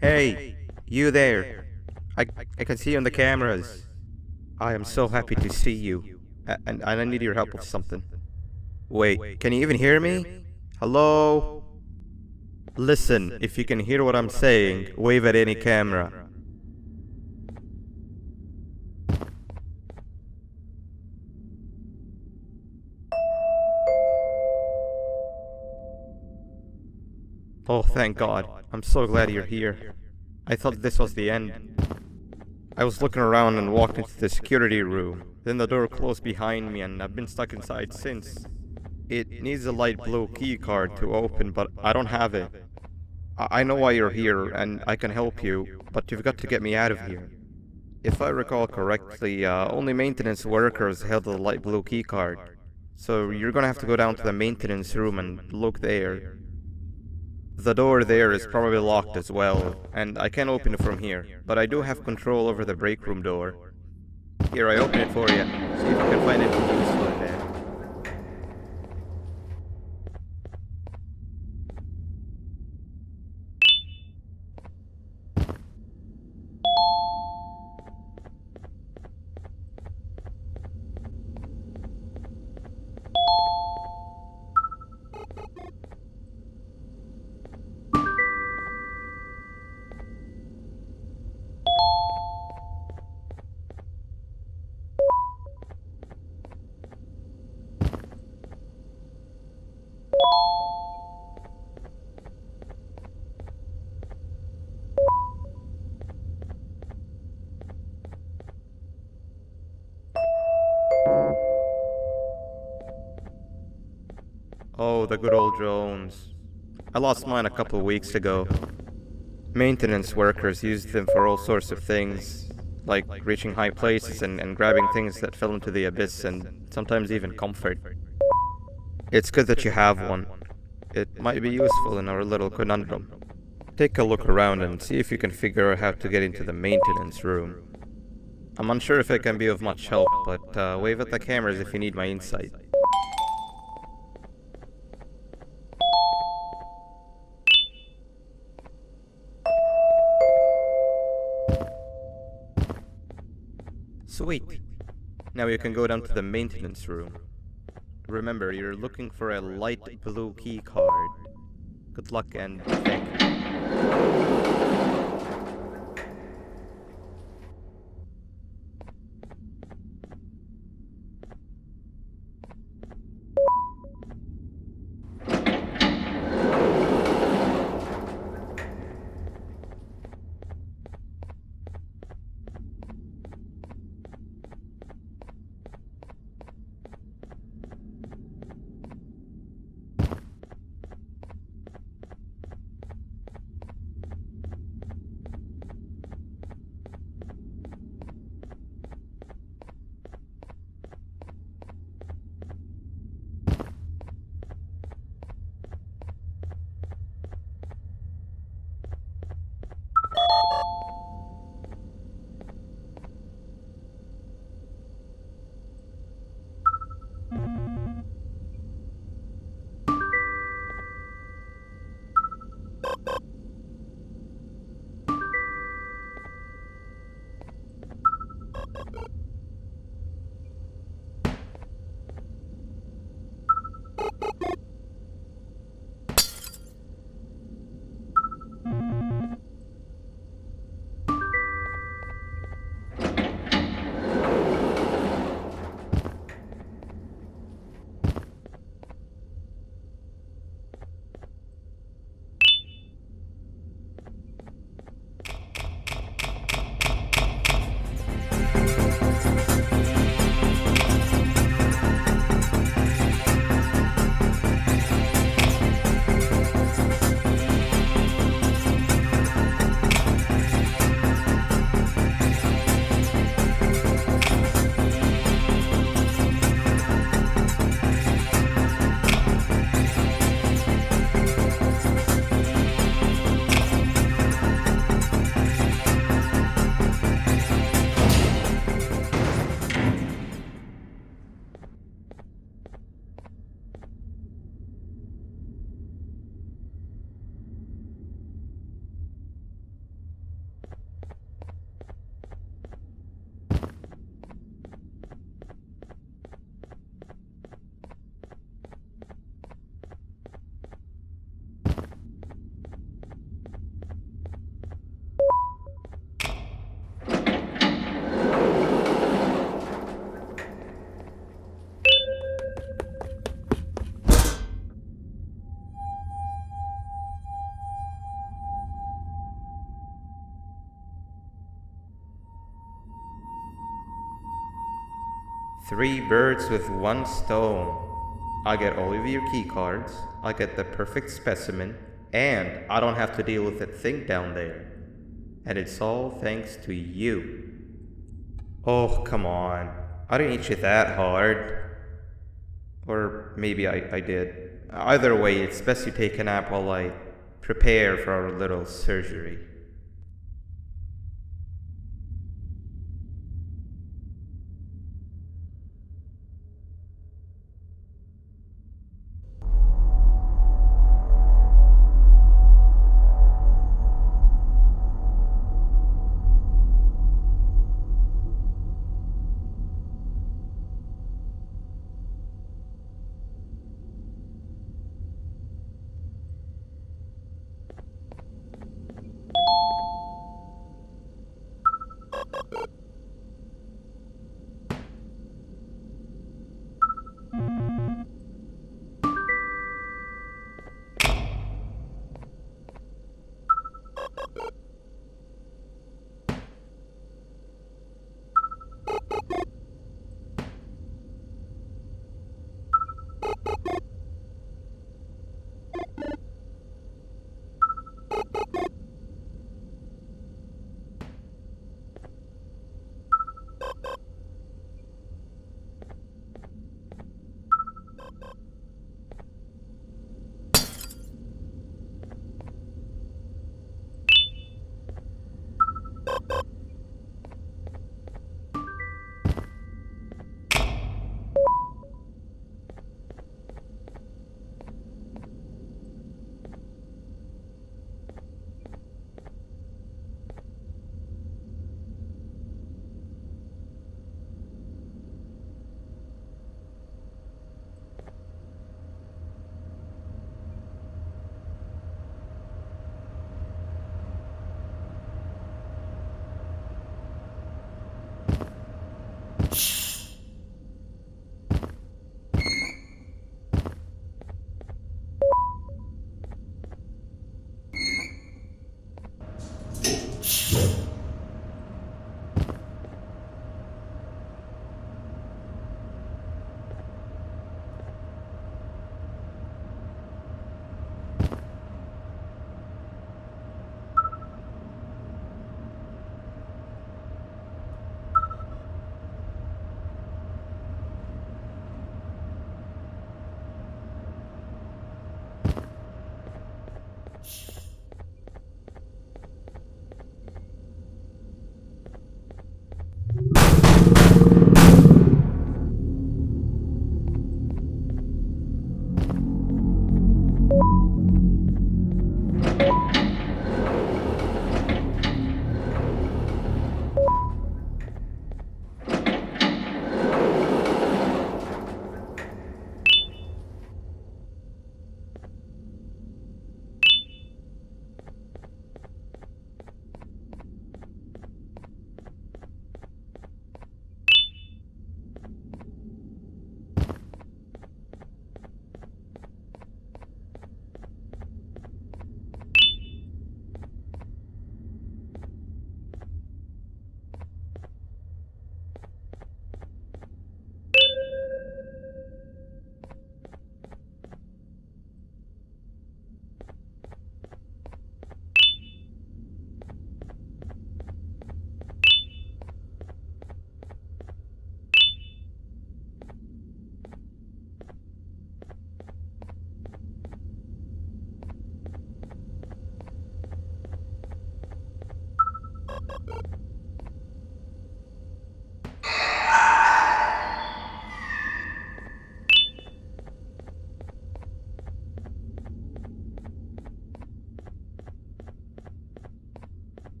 Hey, you there. I can see you on the cameras. I am so happy to see you. And I need your help with something. Wait, can you even hear me? Hello? Listen, if you can hear what I'm saying, wave at any camera. Oh, thank God. I'm so glad you're here. I thought this was the end. I was looking around and walked into the security room. Then the door closed behind me and I've been stuck inside since. It needs a light blue key card to open, but I don't have it. I know why you're here and I can help you, but you've got to get me out of here. If I recall correctly, only maintenance workers held the light blue key card. So you're gonna have to go down to the maintenance room and look there. The door there is probably locked as well, and I can't open it from here, but I do have control over the break room door. Here, I open it for you. See if you can find anything useful in there. Oh, the good old drones. I lost mine a couple of weeks ago. Maintenance workers used them for all sorts of things, like reaching high places and grabbing things that fell into the abyss, and sometimes even comfort. It's good that you have one. It might be useful in our little conundrum. Take a look around and see if you can figure out how to get into the maintenance room. I'm unsure if it can be of much help, but wave at the cameras if you need my insight. Sweet. Now you can go down to the maintenance room. Remember, you're looking for a light blue key card. Good luck and thank you. Three birds with one stone. I get all of your key cards, I get the perfect specimen, and I don't have to deal with that thing down there. And it's all thanks to you. Oh, come on. I didn't hit you that hard. Or maybe I did. Either way, it's best you take a nap while I prepare for our little surgery.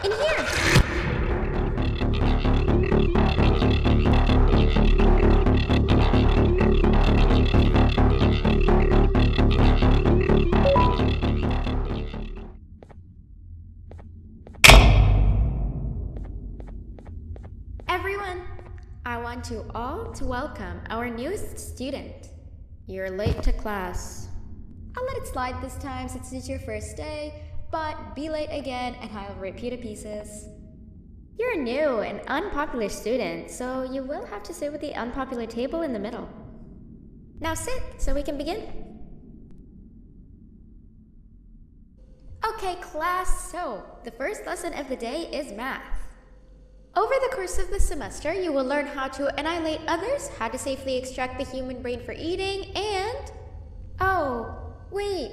In here! Everyone, I want you all to welcome our newest student. You're late to class. I'll let it slide this time since it's your first day, but be late again and I'll rip you to pieces. You're a new and unpopular student, so you will have to sit with the unpopular table in the middle. Now sit so we can begin. Okay, class, so the first lesson of the day is math. Over the course of the semester, you will learn how to annihilate others, how to safely extract the human brain for eating, and... Oh, wait,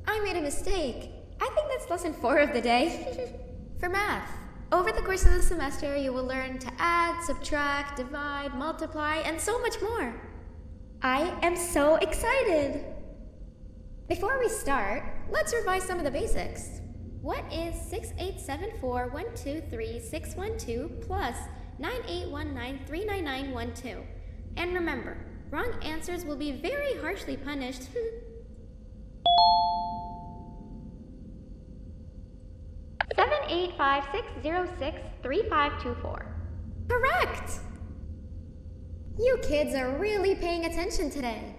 I made a mistake. I think that's lesson 4 of the day. For math, over the course of the semester, you will learn to add, subtract, divide, multiply, and so much more. I am so excited! Before we start, let's revise some of the basics. What is 6874123612 plus 9819399912? And remember, wrong answers will be very harshly punished. 785-606-3524. Correct! You kids are really paying attention today.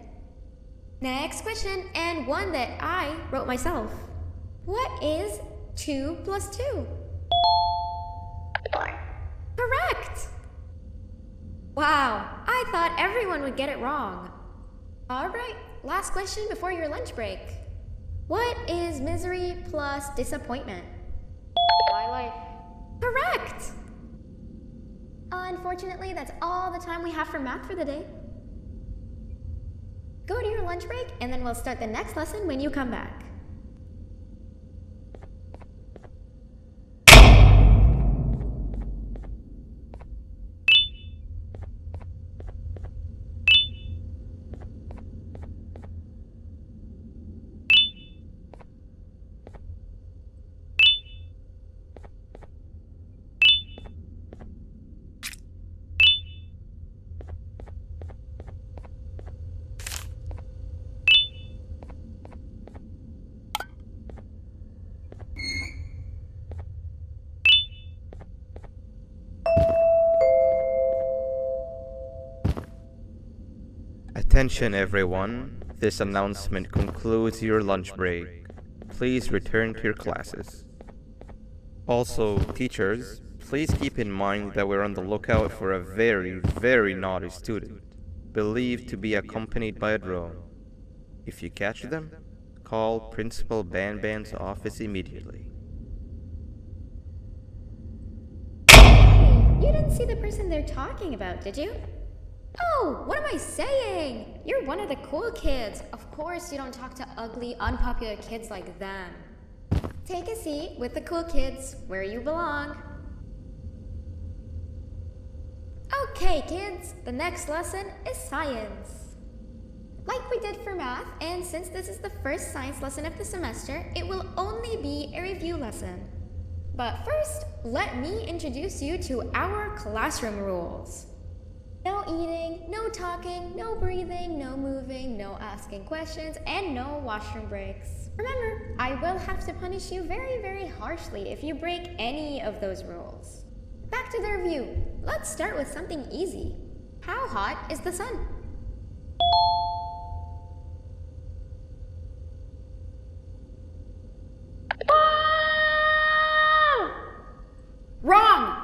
Next question, and one that I wrote myself. What is 2 plus 2? 4. Correct! Wow, I thought everyone would get it wrong. Alright, last question before your lunch break. What is misery plus disappointment? My life. Correct! Unfortunately, that's all the time we have for math for the day. Go to your lunch break, and then we'll start the next lesson when you come back. Attention everyone, this announcement concludes your lunch break. Please return to your classes. Also, teachers, please keep in mind that we're on the lookout for a very naughty student, believed to be accompanied by a drone. If you catch them, call Principal Banban's office immediately. Hey, you didn't see the person they're talking about, did you? Oh, what am I saying? You're one of the cool kids. Of course you don't talk to ugly, unpopular kids like them. Take a seat with the cool kids where you belong. Okay, kids, the next lesson is science. Like we did for math, and since this is the first science lesson of the semester, it will only be a review lesson. But first, let me introduce you to our classroom rules. No eating, no talking, no breathing, no moving, no asking questions, and no washroom breaks. Remember, I will have to punish you very harshly if you break any of those rules. Back to the review. Let's start with something easy. How hot is the sun? Wrong!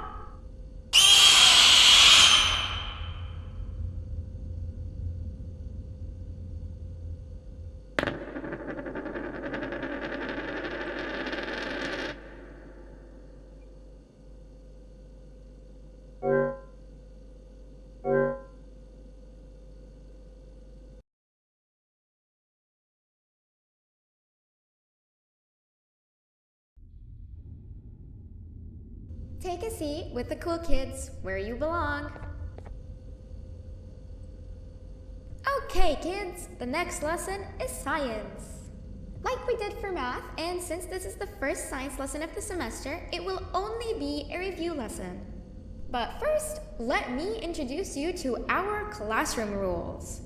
Take a seat with the cool kids where you belong. Okay, kids, the next lesson is science. Like we did for math, and since this is the first science lesson of the semester, it will only be a review lesson. But first, let me introduce you to our classroom rules.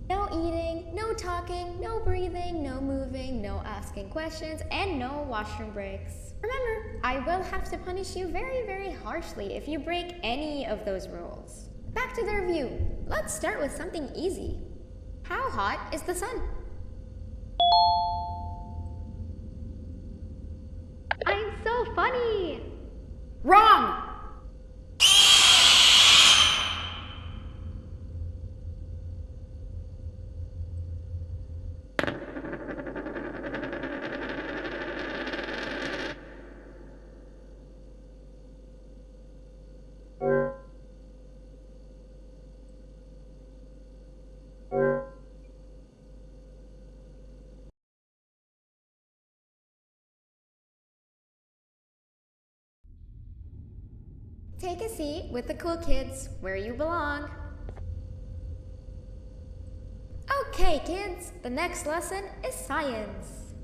No eating, no talking, no breathing, no moving, no asking questions, and no washroom breaks. Remember, I will have to punish you very, very harshly if you break any of those rules. Back to the review. Let's start with something easy. How hot is the sun? I'm so funny! Wrong! Take a seat with the cool kids where you belong. Okay, kids, the next lesson is science.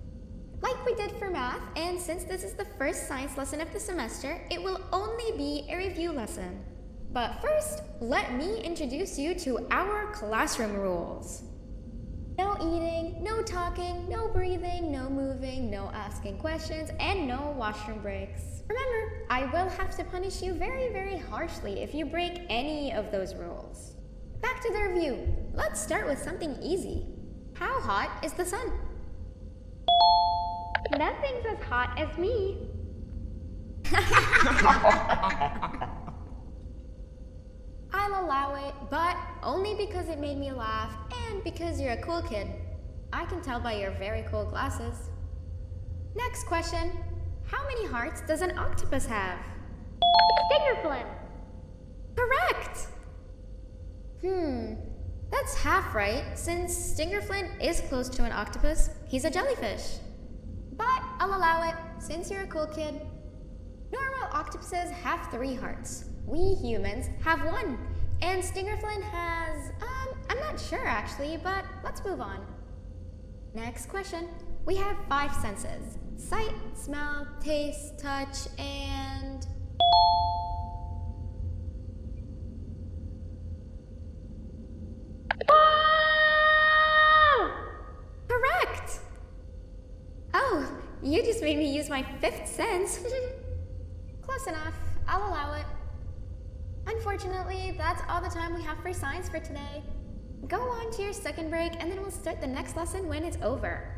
Like we did for math, and since this is the first science lesson of the semester, it will only be a review lesson. But first, let me introduce you to our classroom rules. No eating, no talking, no breathing, no moving, no asking questions, and no washroom breaks. Remember, I will have to punish you very, very harshly if you break any of those rules. Back to the review. Let's start with something easy. How hot is the sun? Nothing's as hot as me. I'll allow it, but only because it made me laugh and because you're a cool kid. I can tell by your very cool glasses. Next question. How many hearts does an octopus have? Stingerflint. Correct! That's half right, since Stingerflint is close to an octopus. He's a jellyfish. But I'll allow it, since you're a cool kid. Normal octopuses have 3 hearts. We humans have 1. And Stingerflint has, I'm not sure actually, but let's move on. Next question. We have 5 senses. Sight, smell, taste, touch, and... Whoa! Correct! Oh, you just made me use my 5th sense. Close enough. I'll allow it. Unfortunately, that's all the time we have for science for today. Go on to your second break, and then we'll start the next lesson when it's over.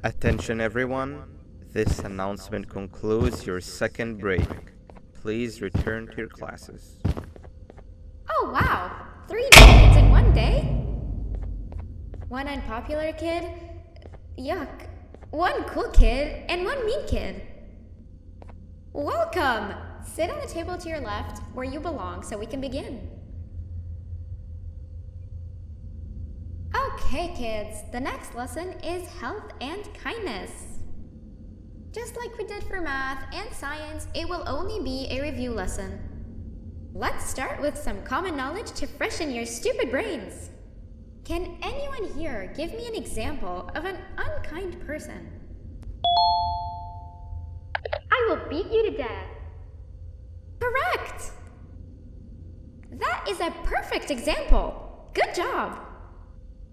Attention everyone, this announcement concludes your second break. Please return to your classes. Oh wow! 3 kids in one day? 1 unpopular kid? Yuck. 1 cool kid and 1 mean kid. Welcome! Sit on the table to your left where you belong so we can begin. Okay, kids, the next lesson is health and kindness. Just like we did for math and science, it will only be a review lesson. Let's start with some common knowledge to freshen your stupid brains. Can anyone here give me an example of an unkind person? I will beat you to death. Correct! That is a perfect example. Good job.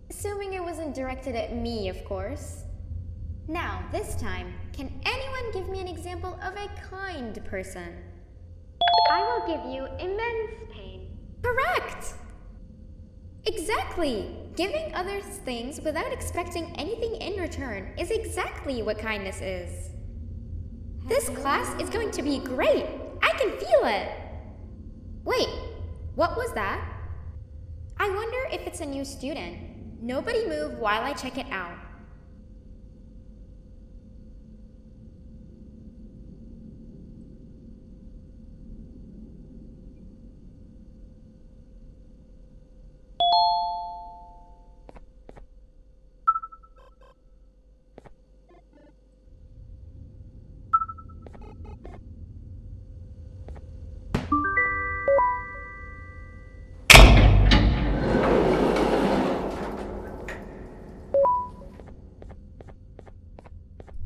Assuming it wasn't directed at me, of course. Now, this time, can anyone give me an example of a kind person? I will give you immense pain. Correct! Exactly! Giving others things without expecting anything in return is exactly what kindness is. This class is going to be great! I can feel it! Wait, what was that? I wonder if it's a new student. Nobody move while I check it out.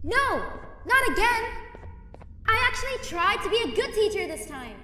No! Not again! I actually tried to be a good teacher this time.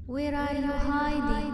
Where are you hiding?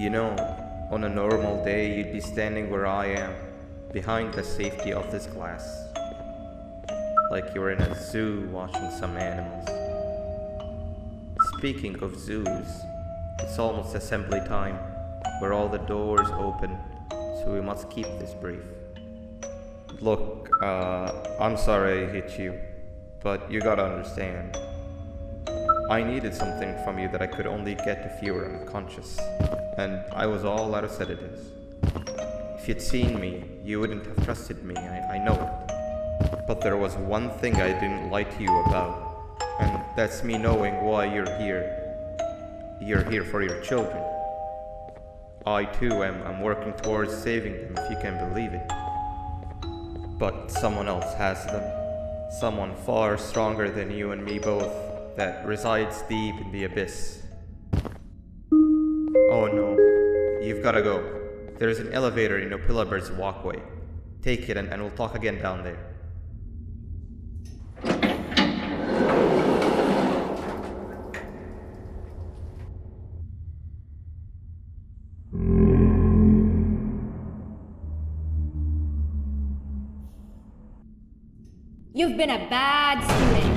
You know, on a normal day, you'd be standing where I am, behind the safety of this glass. Like you were in a zoo watching some animals. Speaking of zoos, it's almost assembly time. Where all the doors open, so we must keep this brief. Look, I'm sorry I hit you, but you gotta understand. I needed something from you that I could only get if you were unconscious, and I was all out of sedatives. If you'd seen me, you wouldn't have trusted me, I know it. But there was one thing I didn't lie to you about, and that's me knowing why you're here. You're here for your children. I too am working towards saving them, if you can believe it. But someone else has them. Someone far stronger than you and me both, that resides deep in the abyss. Oh no, you've gotta go. There's an elevator in Opillabird's walkway. Take it and we'll talk again down there. You've been a bad student.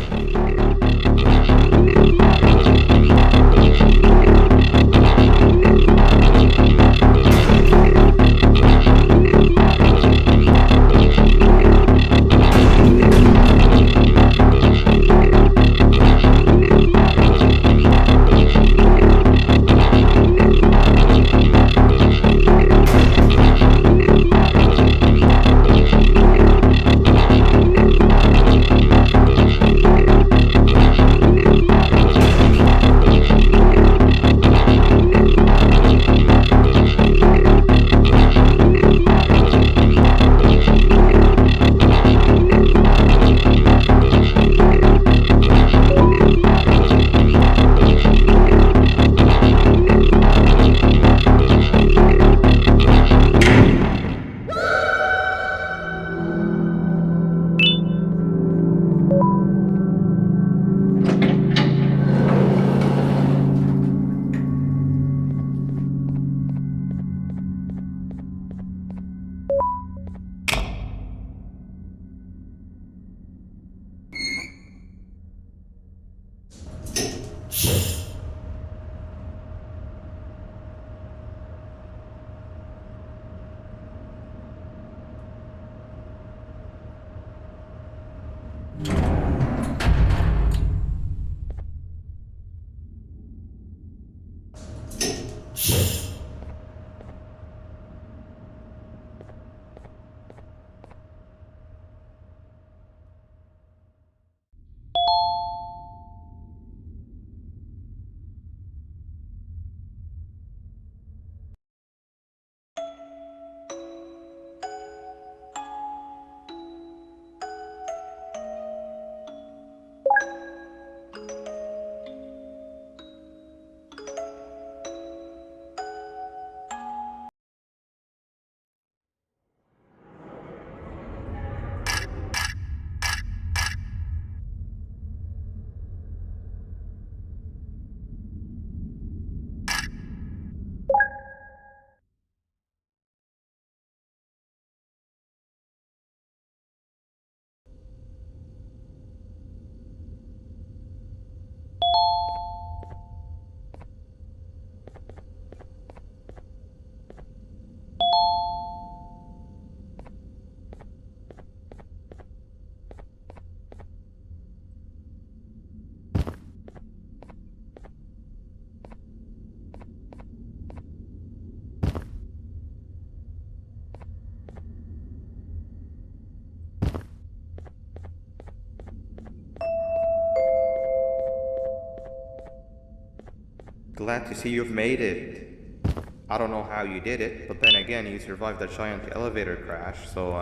Glad to see you've made it. I don't know how you did it, but then again, you survived a giant elevator crash, so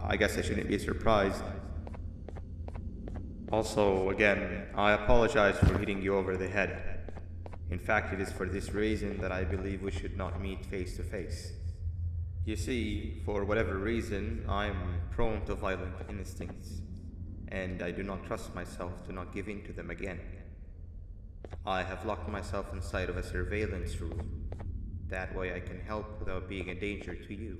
I guess I shouldn't be surprised. Also, again, I apologize for hitting you over the head. In fact, it is for this reason that I believe we should not meet face to face. You see, for whatever reason, I'm prone to violent instincts, and I do not trust myself to not give in to them again. I have locked myself inside of a surveillance room, That way I can help without being a danger to you.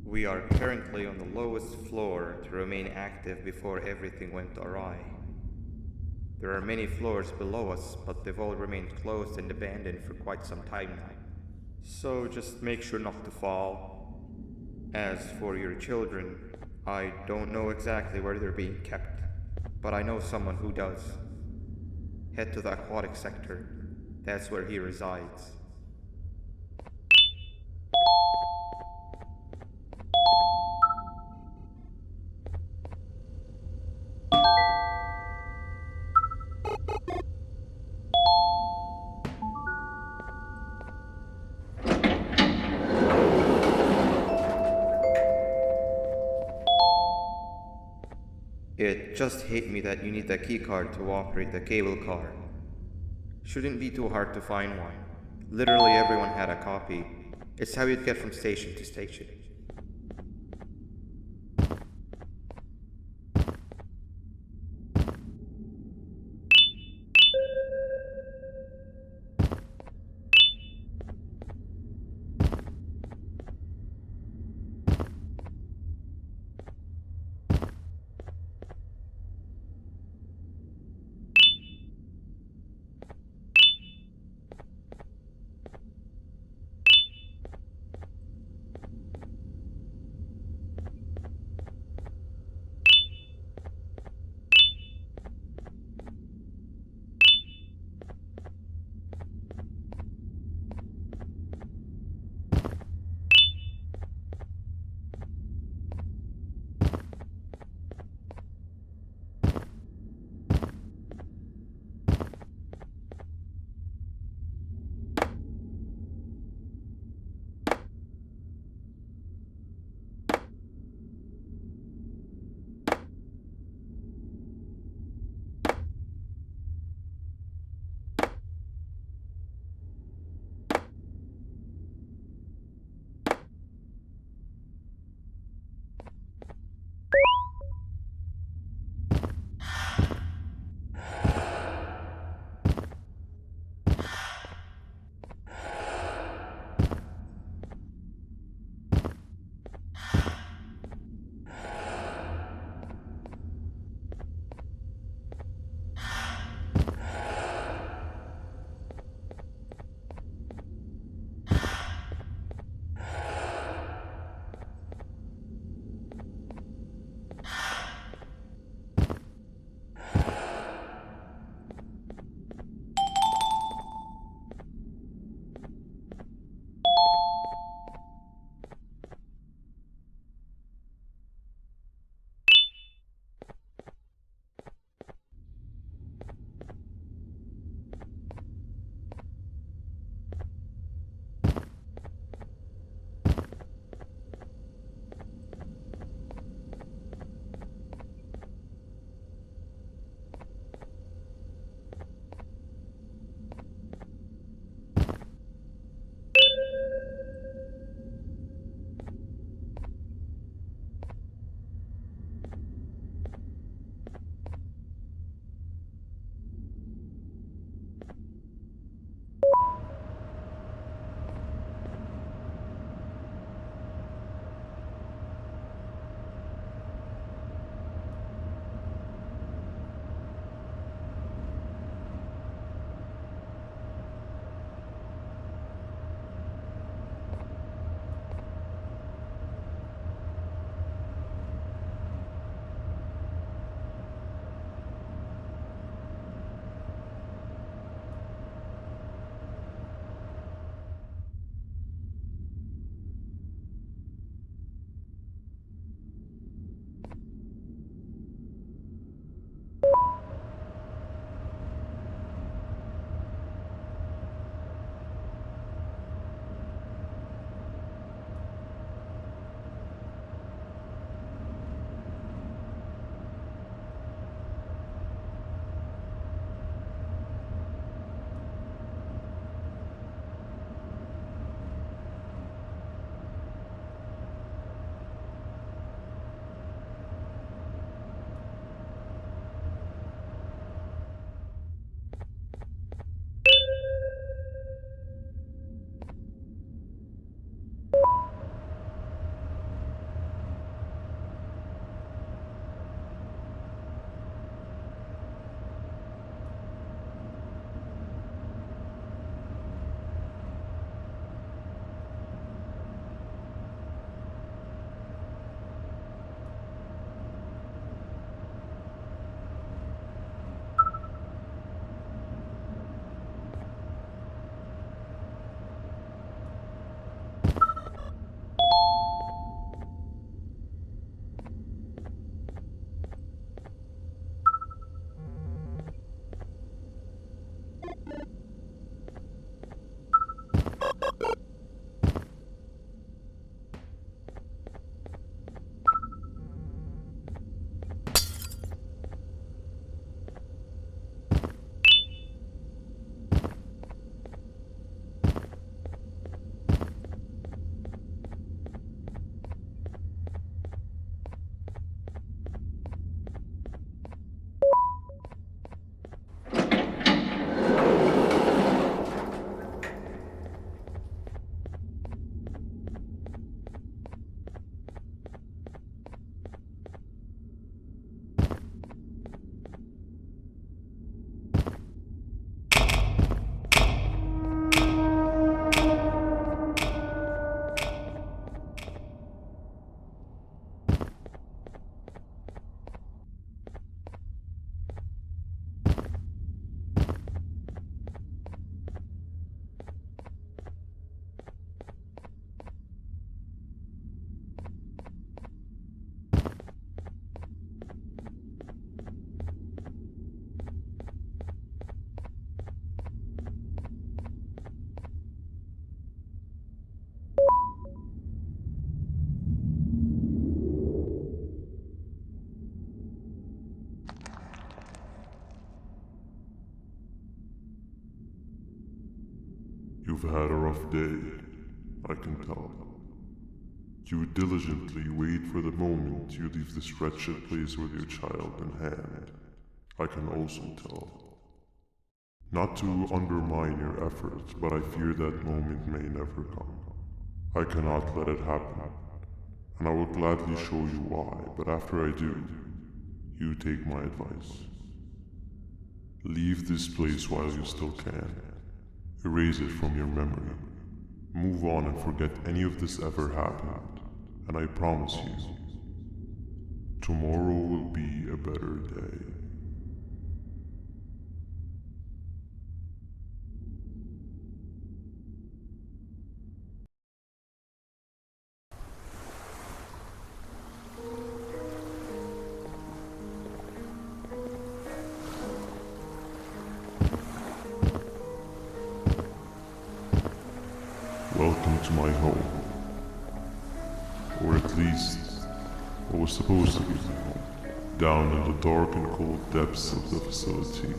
We are currently on the lowest floor to remain active before everything went awry. There are many floors below us, but they've all remained closed and abandoned for quite some time now. So just make sure not to fall. As for your children, I don't know exactly where they're being kept, but I know someone who does. Head to the aquatic sector. That's where he resides. It just hit me that you need the keycard to operate the cable car. Shouldn't be too hard to find one. Literally everyone had a copy. It's how you'd get from station to station. had a rough day, I can tell. You diligently wait for the moment you leave this wretched place with your child in hand. I can also tell. Not to undermine your efforts, but I fear that moment may never come. I cannot let it happen, and I will gladly show you why, but after I do, you take my advice. Leave this place while you still can. Erase it from your memory. Move on and forget any of this ever happened, and I promise you, tomorrow will be a better day. Welcome to my home. Or at least, what was supposed to be my home. Down in the dark and cold depths of the facility,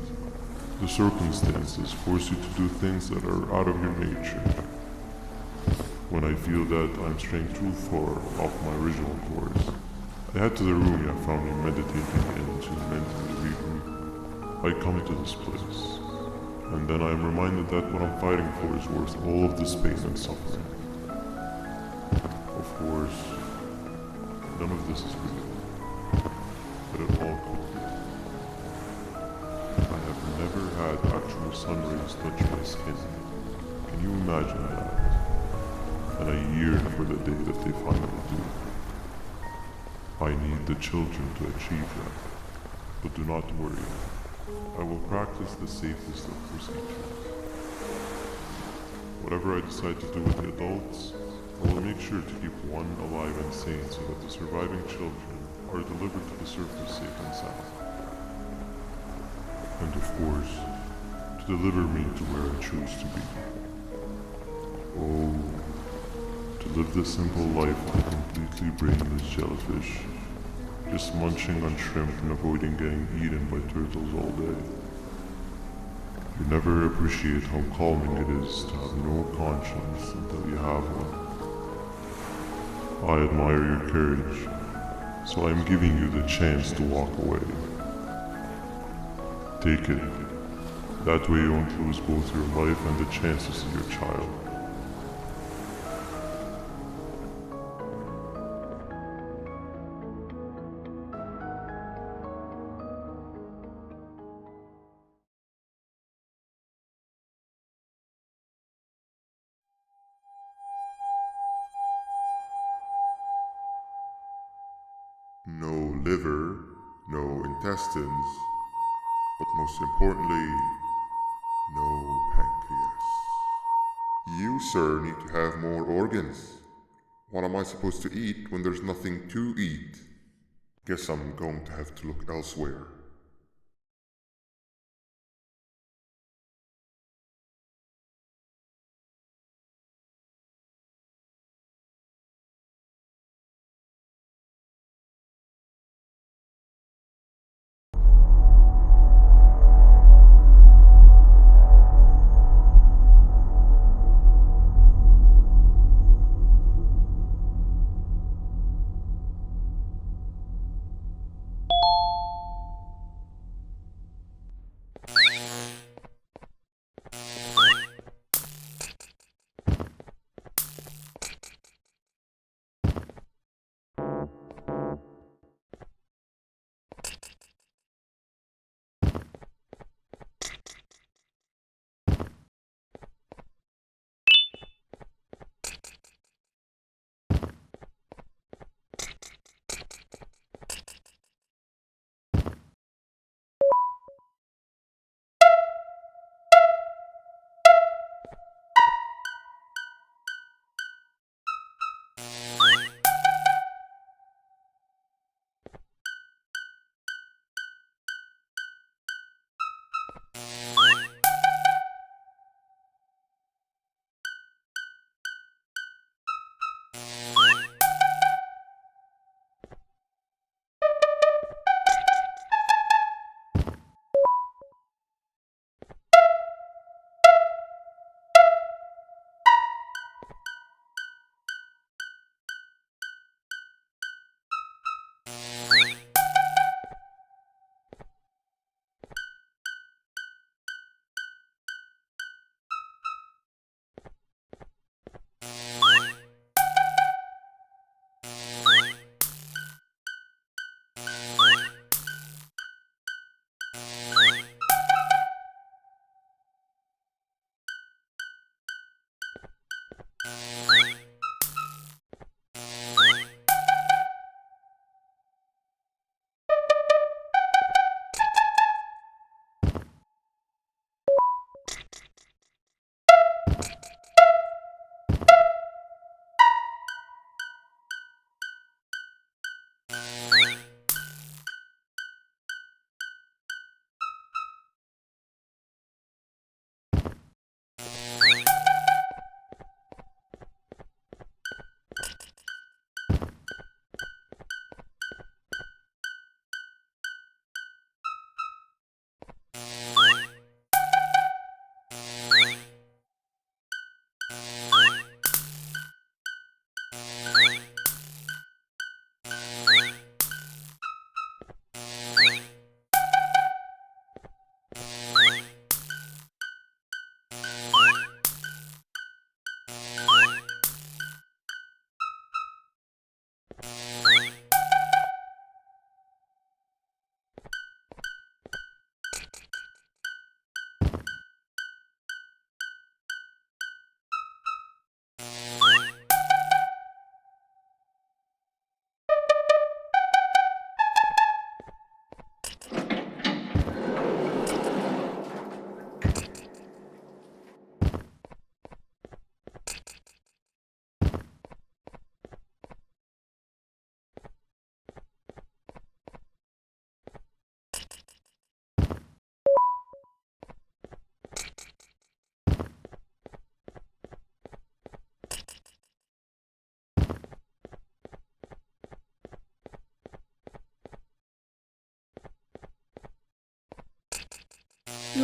the circumstances force you to do things that are out of your nature. When I feel that I'm straying too far off my original course, I head to the room you found me meditating in to mentally regroup. I come to this place, and then I am reminded that what I'm fighting for is worth all of this pain and suffering. Of course, none of this is real, but it all could be. I have never had actual sun rays touch my skin. Can you imagine that? And I yearn for the day that they finally do. I need the children to achieve that, but do not worry. I will practice the safest of procedures. Whatever I decide to do with the adults, I will make sure to keep one alive and sane so that the surviving children are delivered to the surface safe and sound. And of course, to deliver me to where I choose to be. Oh, to live the simple life of a completely brainless jellyfish, just munching on shrimp and avoiding getting eaten by turtles all day. You never appreciate how calming it is to have no conscience until you have one. I admire your courage, so I am giving you the chance to walk away. Take it. That way you won't lose both your life and the chance to see your child. No liver, no intestines, but most importantly, no pancreas. You, sir, need to have more organs. What am I supposed to eat when there's nothing to eat? Guess I'm going to have to look elsewhere.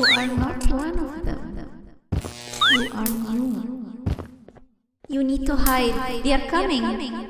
You are not one of them. You are new. You need to hide. They are coming.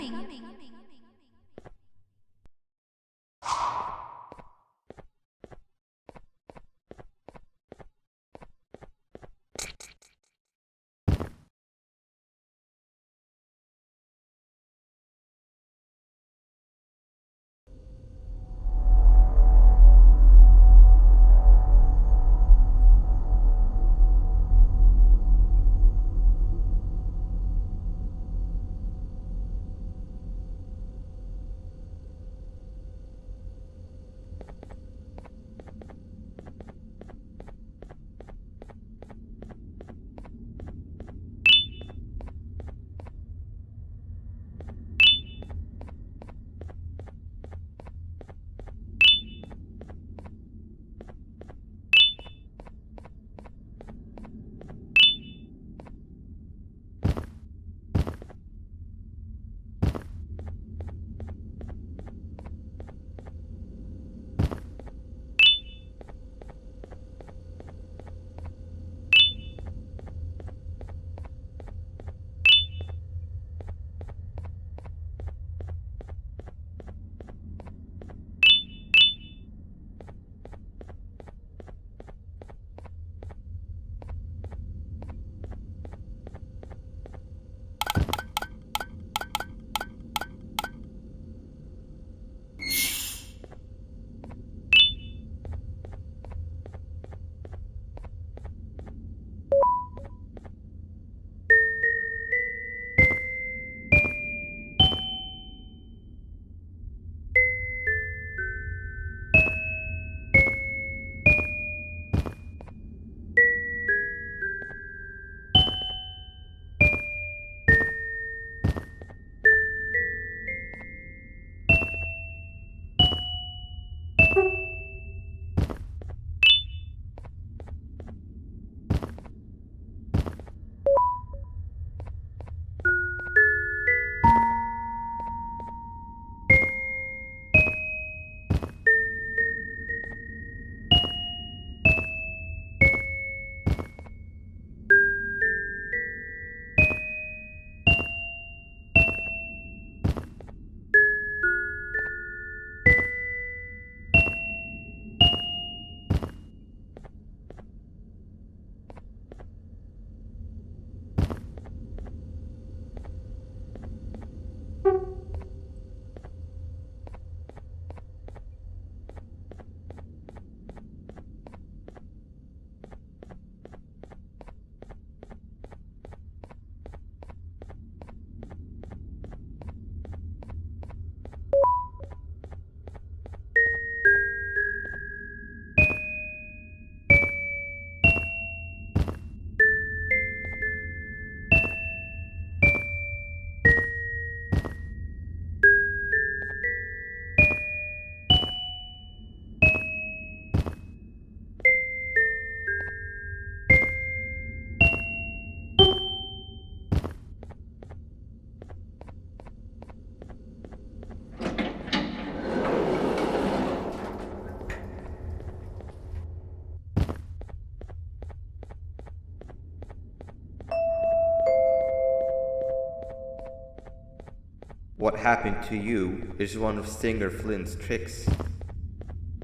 What happened to you is one of Stinger Flynn's tricks.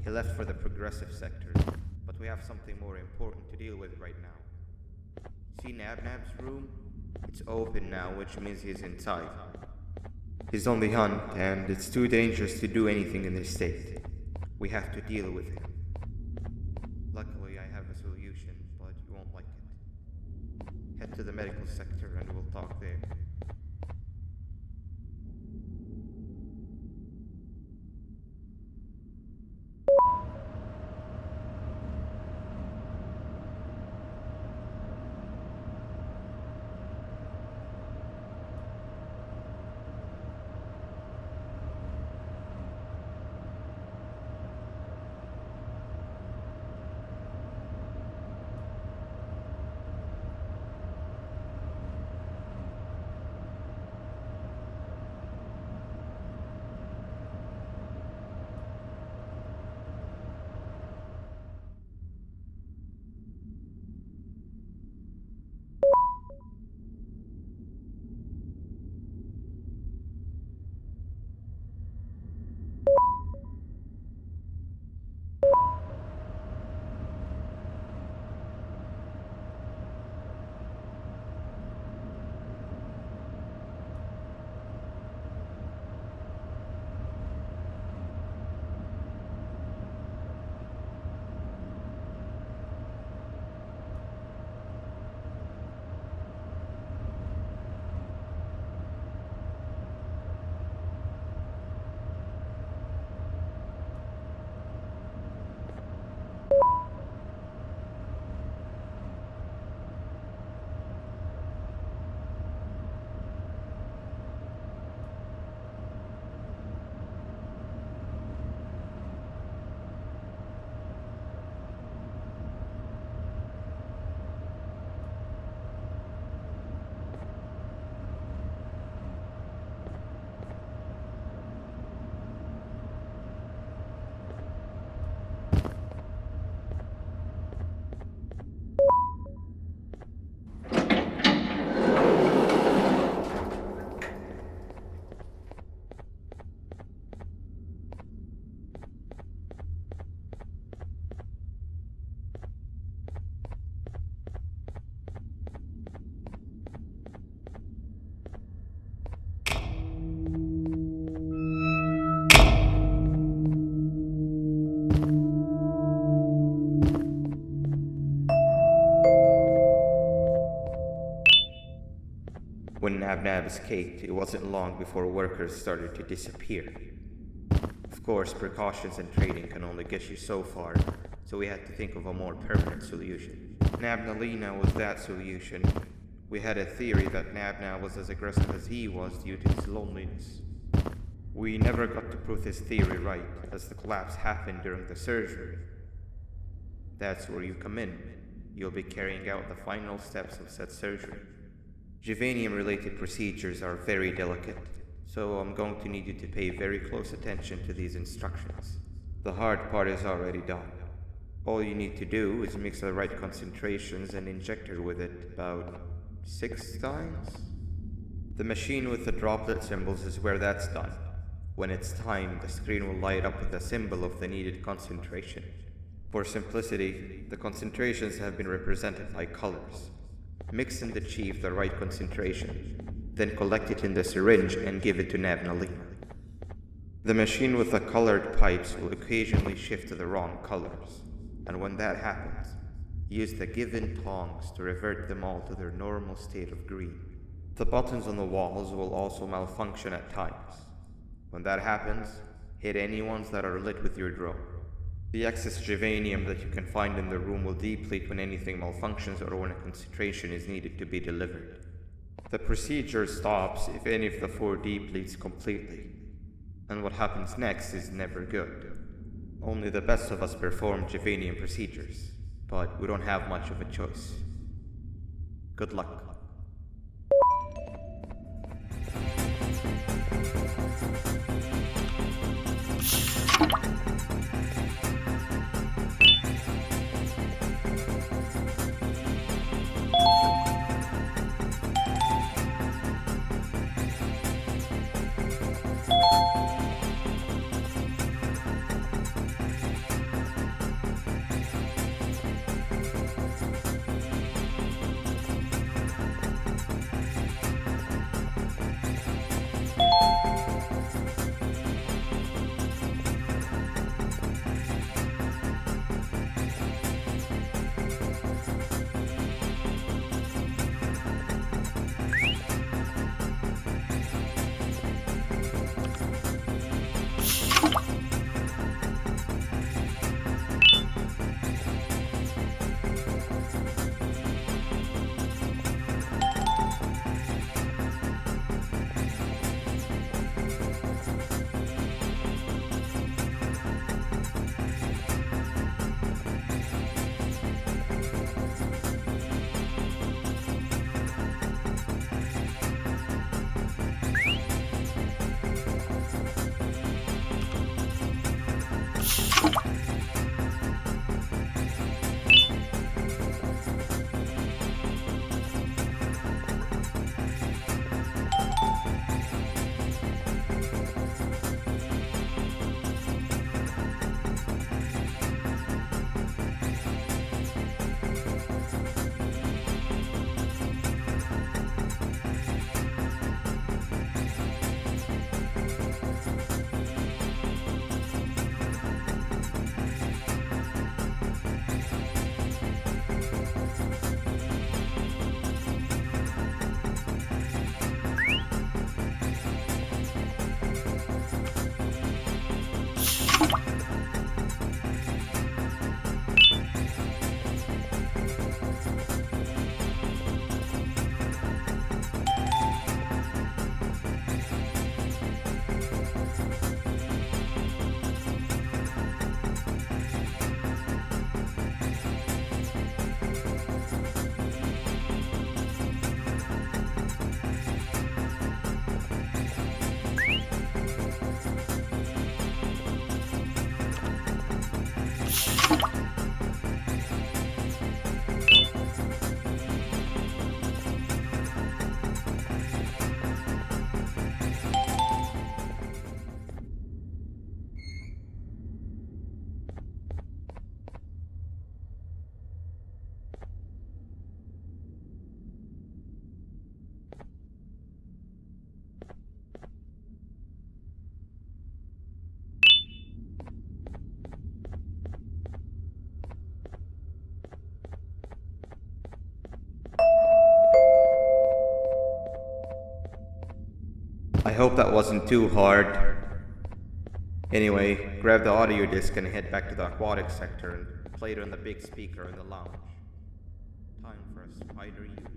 He left for the progressive sector, but we have something more important to deal with right now. See Nabnab's room? It's open now, which means he's inside. He's on the hunt, and it's too dangerous to do anything in this state. We have to deal with him. Luckily, I have a solution, but you won't like it. Head to the medical sector and we'll talk there. Nab escaped, it wasn't long before workers started to disappear. Of course, precautions and trading can only get you so far, so we had to think of a more permanent solution. Nabnalina was that solution. We had a theory that Nabna was as aggressive as he was due to his loneliness. We never got to prove this theory right, as the collapse happened during the surgery. That's where you come in. You'll be carrying out the final steps of said surgery. Juvanium-related procedures are very delicate, so I'm going to need you to pay very close attention to these instructions. The hard part is already done. All you need to do is mix the right concentrations and inject her with it about 6 times? The machine with the droplet symbols is where that's done. When it's time, the screen will light up with the symbol of the needed concentration. For simplicity, the concentrations have been represented by colors. Mix and achieve the right concentration, then collect it in the syringe and give it to Nabnalina. The machine with the colored pipes will occasionally shift to the wrong colors, and when that happens, use the given tongs to revert them all to their normal state of green. The buttons on the walls will also malfunction at times. When that happens, hit any ones that are lit with your drone. The excess juvanium that you can find in the room will deplete when anything malfunctions or when a concentration is needed to be delivered. The procedure stops if any of the 4 depletes completely, and what happens next is never good. Only the best of us perform juvanium procedures, but we don't have much of a choice. Good luck. hope that wasn't too hard. Anyway, grab the audio disc and head back to the aquatic sector and play it on the big speaker in the lounge. Time for a spider union.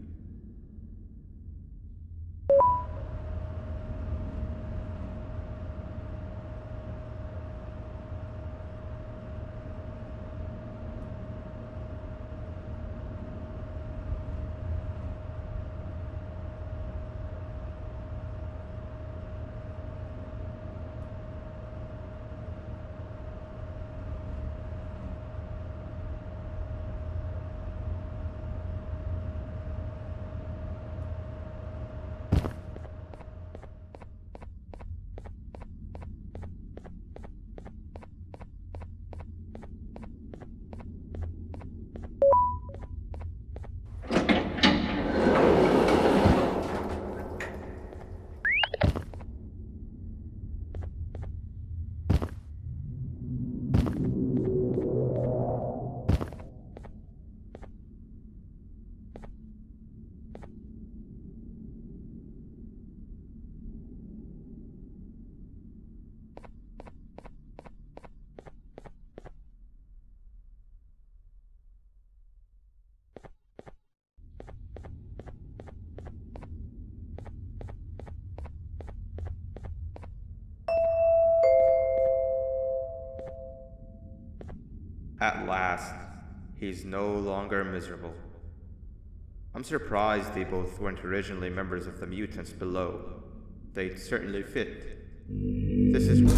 At last, he's no longer miserable. I'm surprised they both weren't originally members of the mutants below. They'd certainly fit. This is...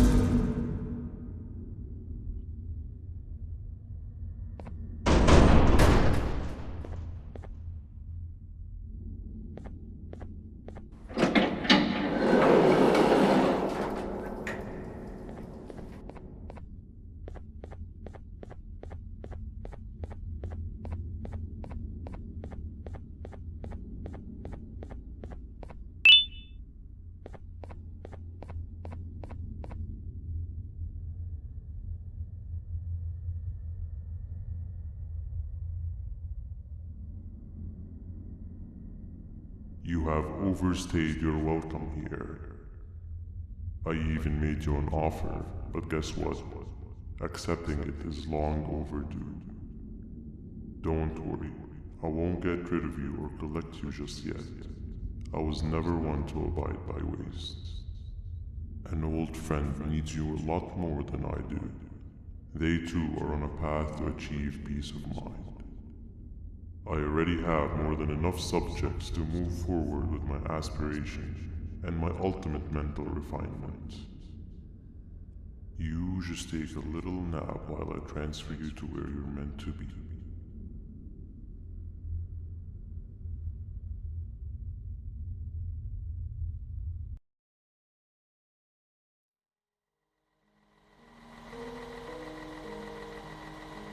You have overstayed your welcome here. I even made you an offer, but guess what? Accepting it is long overdue. Don't worry, I won't get rid of you or collect you just yet. I was never one to abide by wastes. An old friend needs you a lot more than I do. They too are on a path to achieve peace of mind. I already have more than enough subjects to move forward with my aspiration and my ultimate mental refinement. You just take a little nap while I transfer you to where you're meant to be.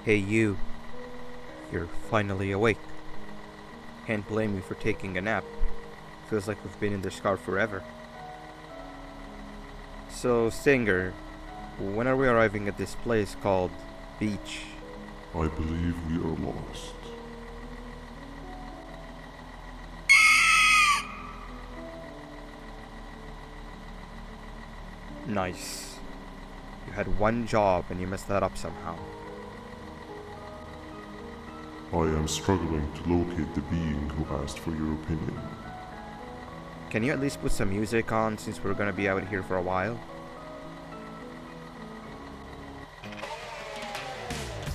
Hey you. You're finally awake. Can't blame you for taking a nap. Feels like we've been in this car forever. So, Stinger, when are we arriving at this place called Beach? I believe we are lost. Nice. You had one job and you messed that up somehow. I am struggling to locate the being who asked for your opinion. Can you at least put some music on since we're gonna be out here for a while?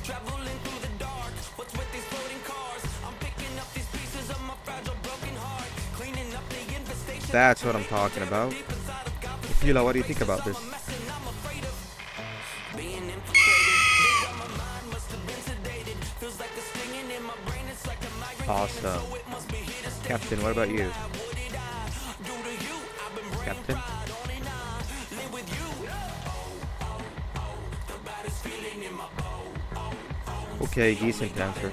Traveling through the dark, what's with these floating cars? I'm picking up these pieces of my fragile broken heart, cleaning up the infestation. That's what I'm talking about. Fila, what do you think about this? Being infiltrated, on my mind must have been sedated. Feels like a stinging in my brain, it's like a migraine. Awesome. Captain, what about you? Captain? Okay, decent answer.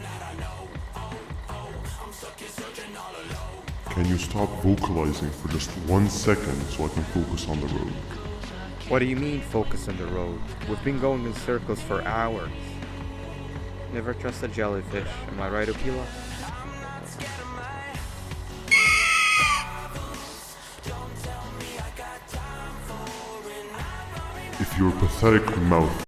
Can you stop vocalizing for just 1 second so I can focus on the road? What do you mean focus on the road? We've been going in circles for hours. Never trust a jellyfish, am I right, Opila? If your pathetic mouth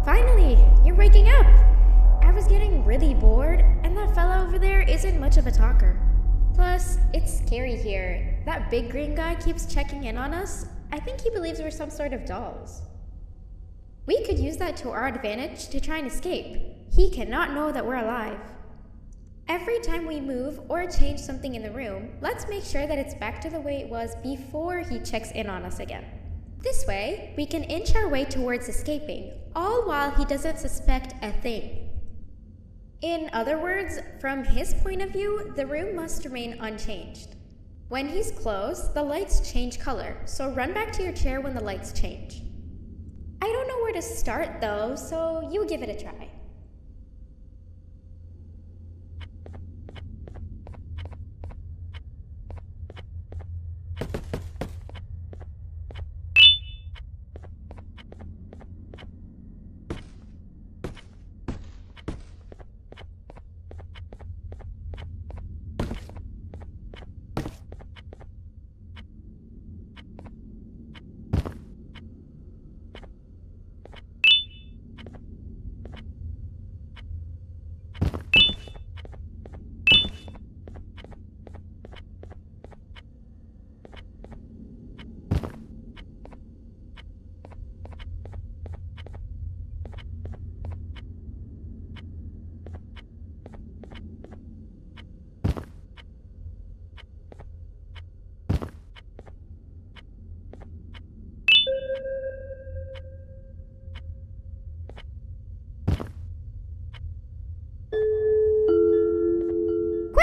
Finally, you're waking up! I was getting really bored, and that fella over there isn't much of a talker. Plus, it's scary here. That big green guy keeps checking in on us. I think he believes we're some sort of dolls. We could use that to our advantage to try and escape. He cannot know that we're alive. Every time we move or change something in the room, let's make sure that it's back to the way it was before he checks in on us again. This way, we can inch our way towards escaping, all while he doesn't suspect a thing. In other words, from his point of view, the room must remain unchanged. When he's close, the lights change color, so run back to your chair when the lights change. I don't know where to start though, so you give it a try.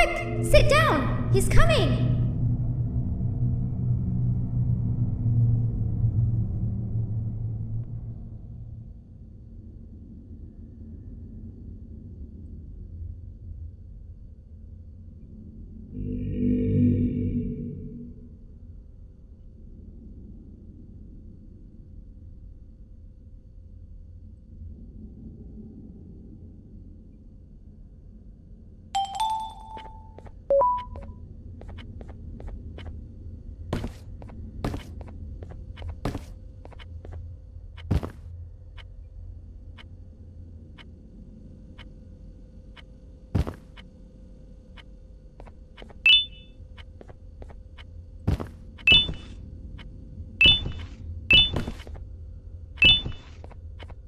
Quick! Sit down! He's coming!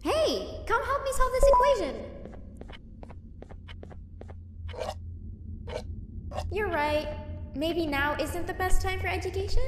Hey, come help me solve this equation. You're right. Maybe now isn't the best time for education?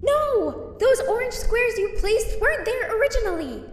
No! Those orange squares you placed weren't there originally!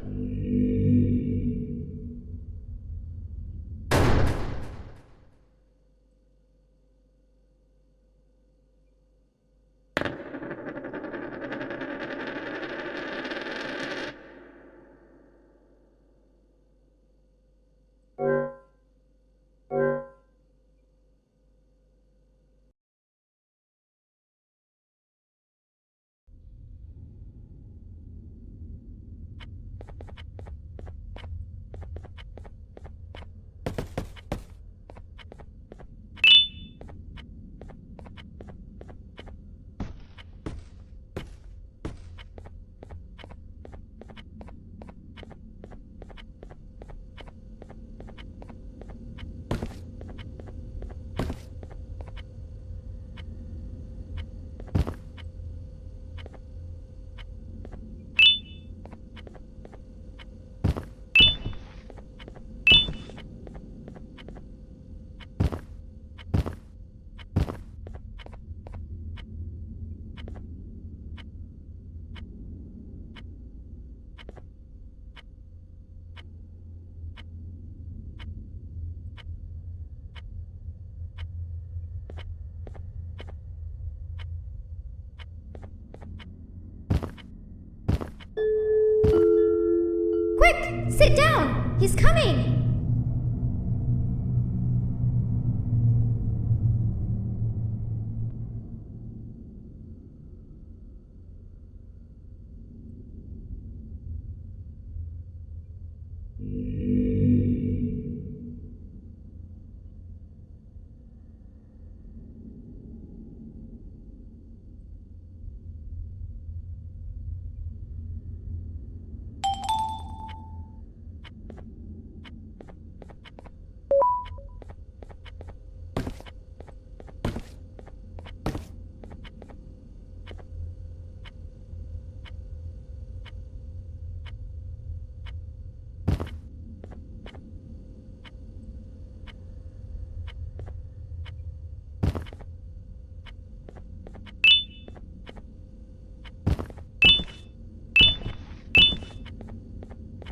Sit down! He's coming!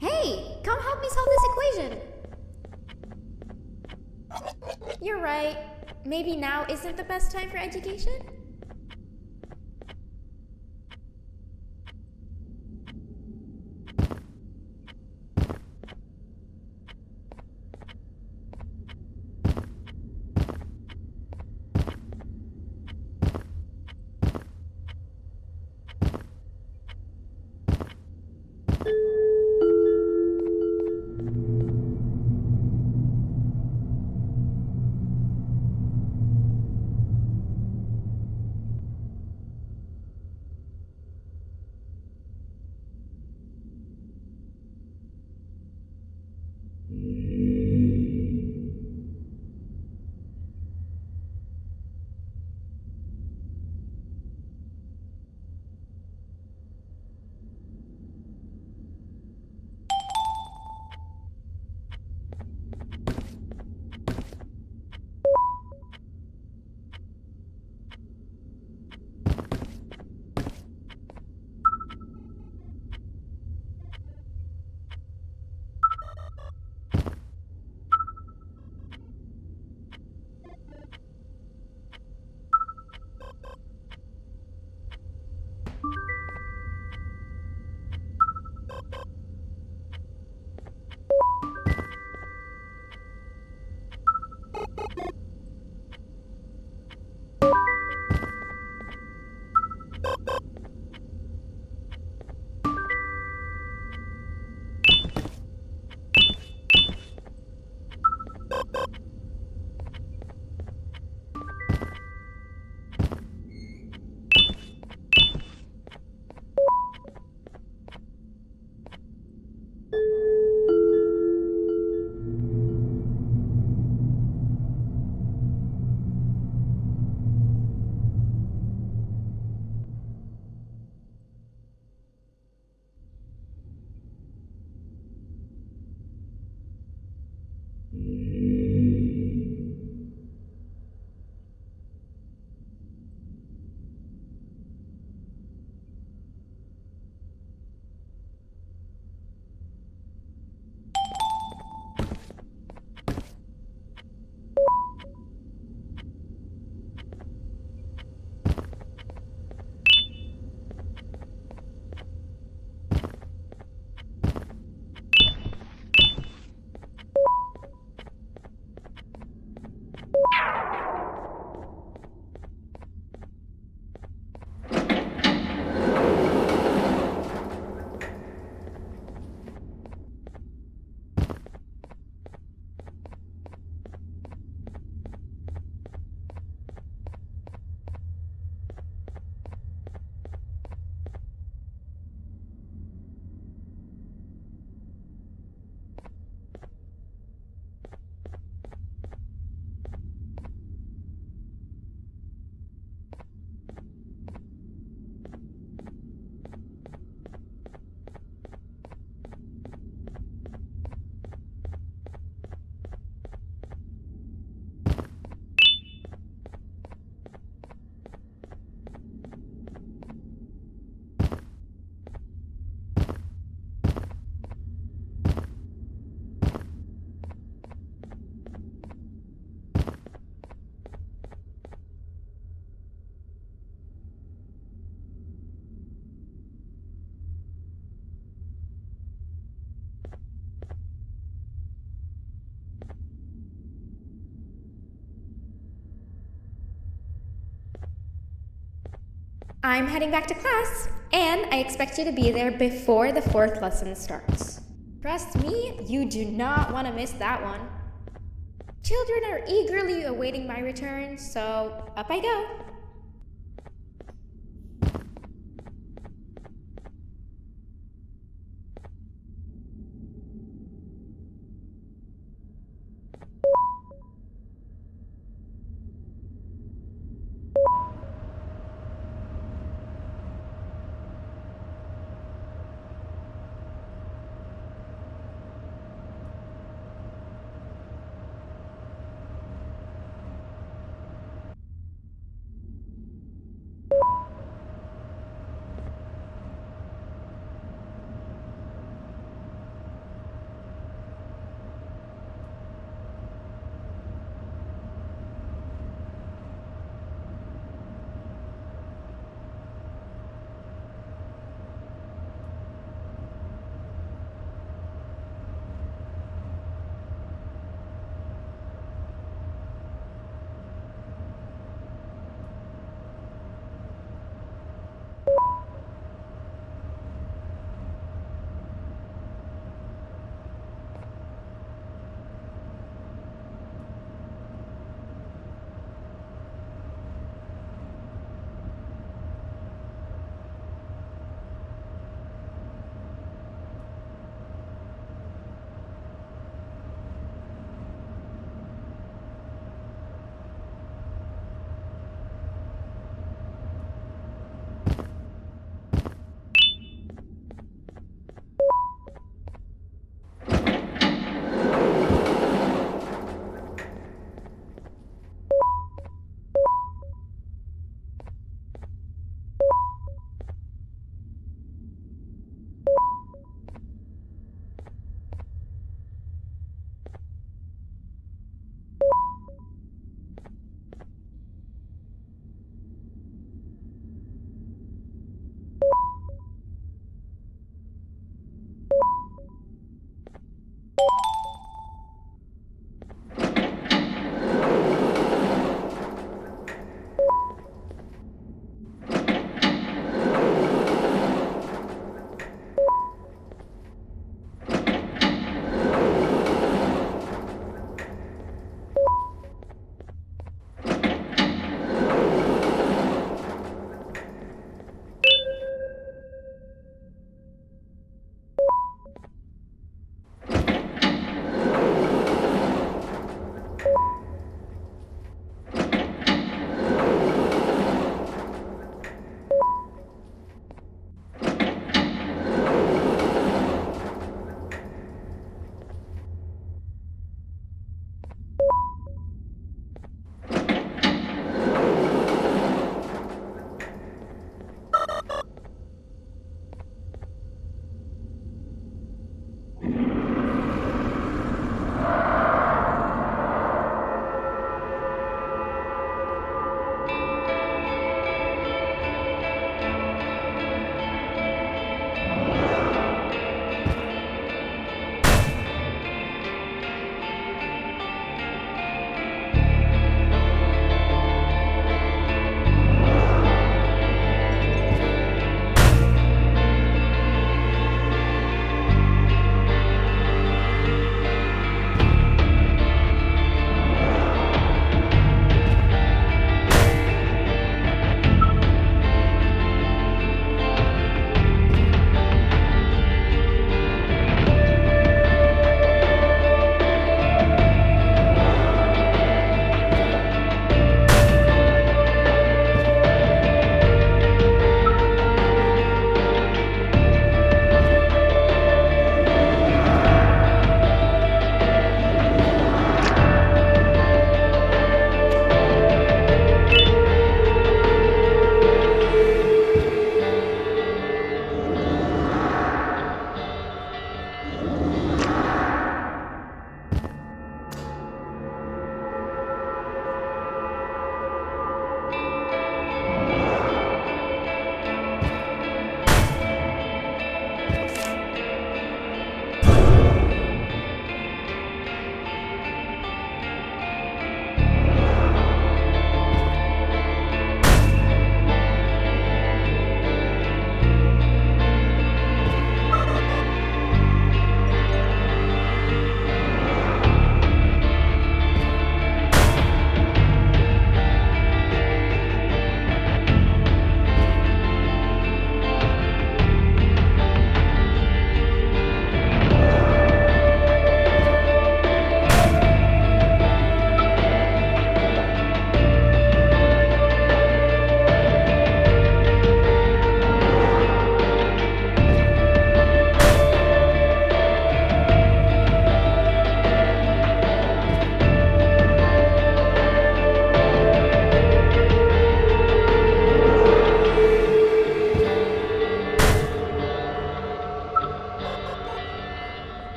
Hey, come help me solve this equation. You're right. Maybe now isn't the best time for education? I'm heading back to class, and I expect you to be there before the 4th lesson starts. Trust me, you do not want to miss that one. Children are eagerly awaiting my return, so up I go.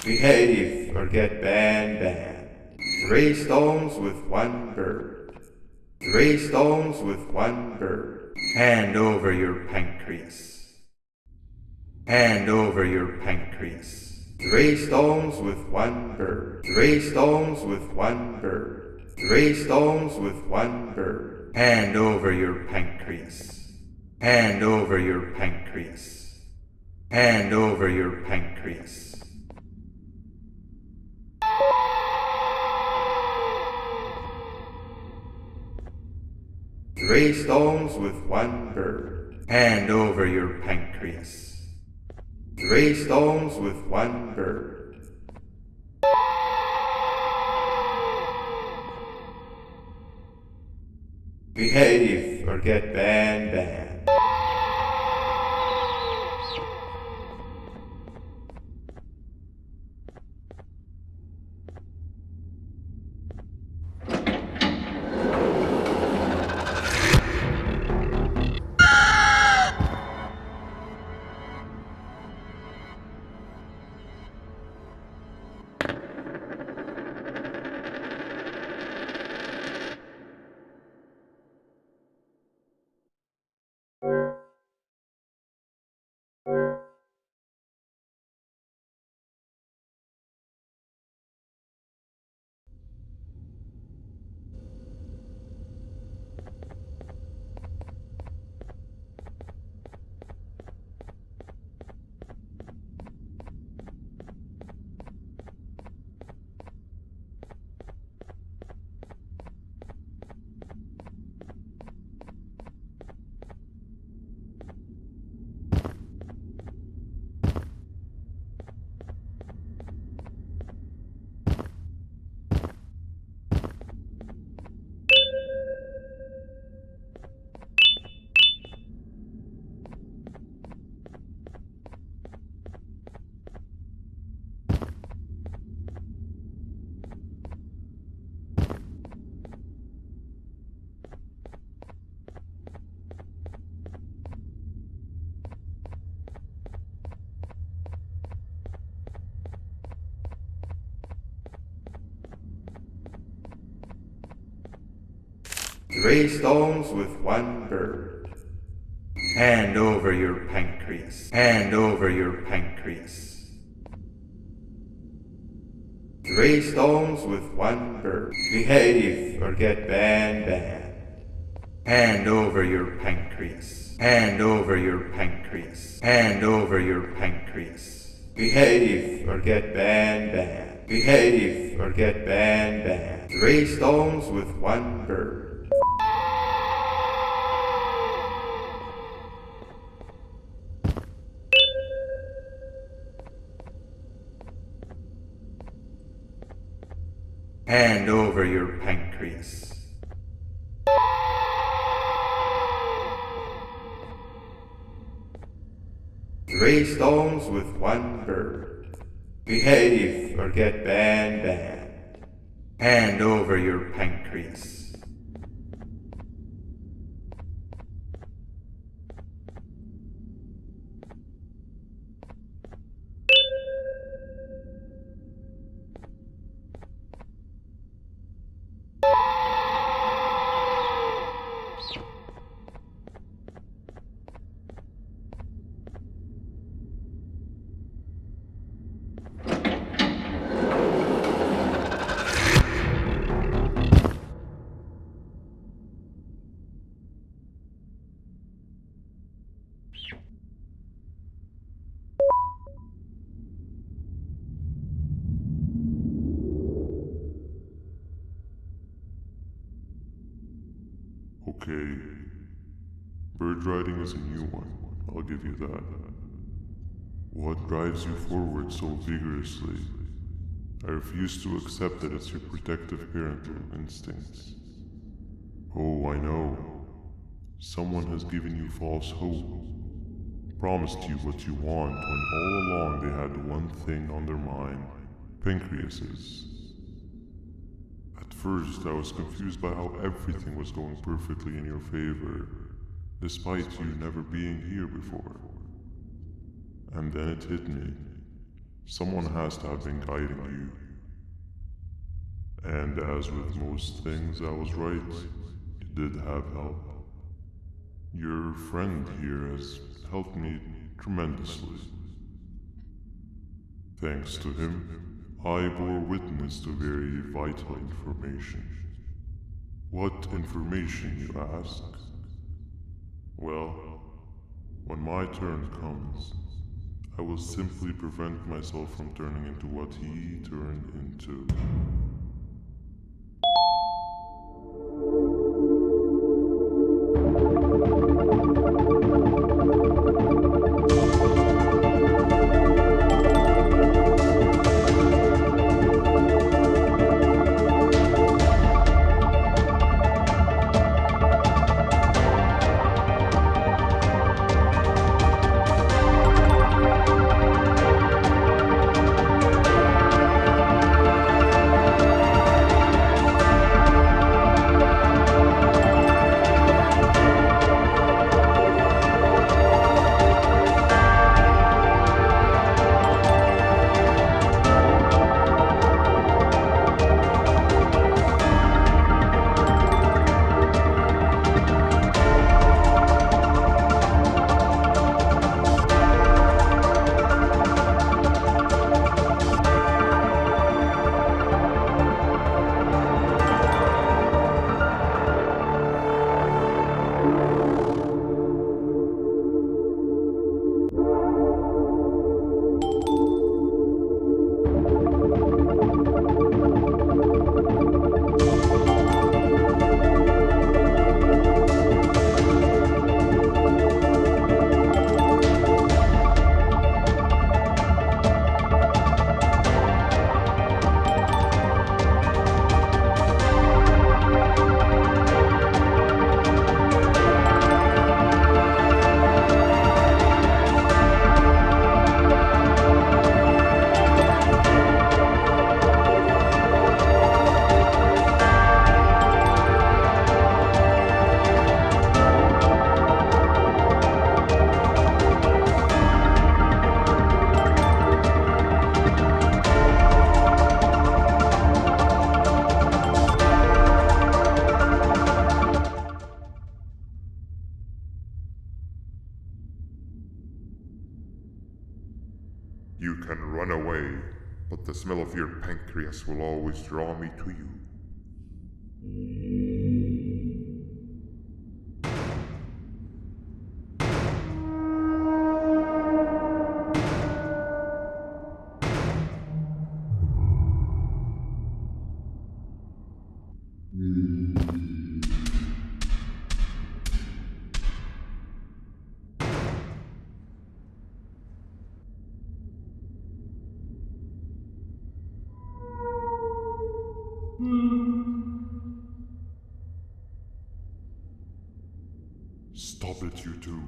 Behave or get banban. 3 stones with 1 bird. 3 stones with 1 bird. Hand over your pancreas. Hand over your pancreas. 3 stones with 1 bird. 3 stones with 1 bird. 3 stones with 1 bird. Hand over your pancreas. Hand over your pancreas. Hand over your pancreas. 3 stones with 1 bird. Hand over your pancreas. 3 stones with 1 bird. Behave or get banban. Three stones with 1 bird. Hand over your pancreas. Hand over your pancreas. 3 stones with 1 bird. Behave or get banban. Hand over your pancreas. Hand over your pancreas. Hand over your pancreas. Behave or get banban. Behave or get banban. 3 stones with 1 bird. Hand over your pancreas. Three stones with 1 bird. Behave or get banban. Hand over your pancreas. Okay. Bird riding is a new one, I'll give you that. What drives you forward so vigorously? I refuse to accept that it's your protective parental instincts. Oh, I know. Someone has given you false hope. Promised you what you want when all along they had one thing on their mind. Pancreases. At first, I was confused by how everything was going perfectly in your favor, despite you never being here before. And then it hit me. Someone has to have been guiding you. And as with most things, I was right. You did have help. Your friend here has helped me tremendously. Thanks to him, I bore witness to very vital information. What information, you ask? Well, when my turn comes, I will simply prevent myself from turning into what he turned into. You can run away, but the smell of your pancreas will always draw me to you. Stop it, you two.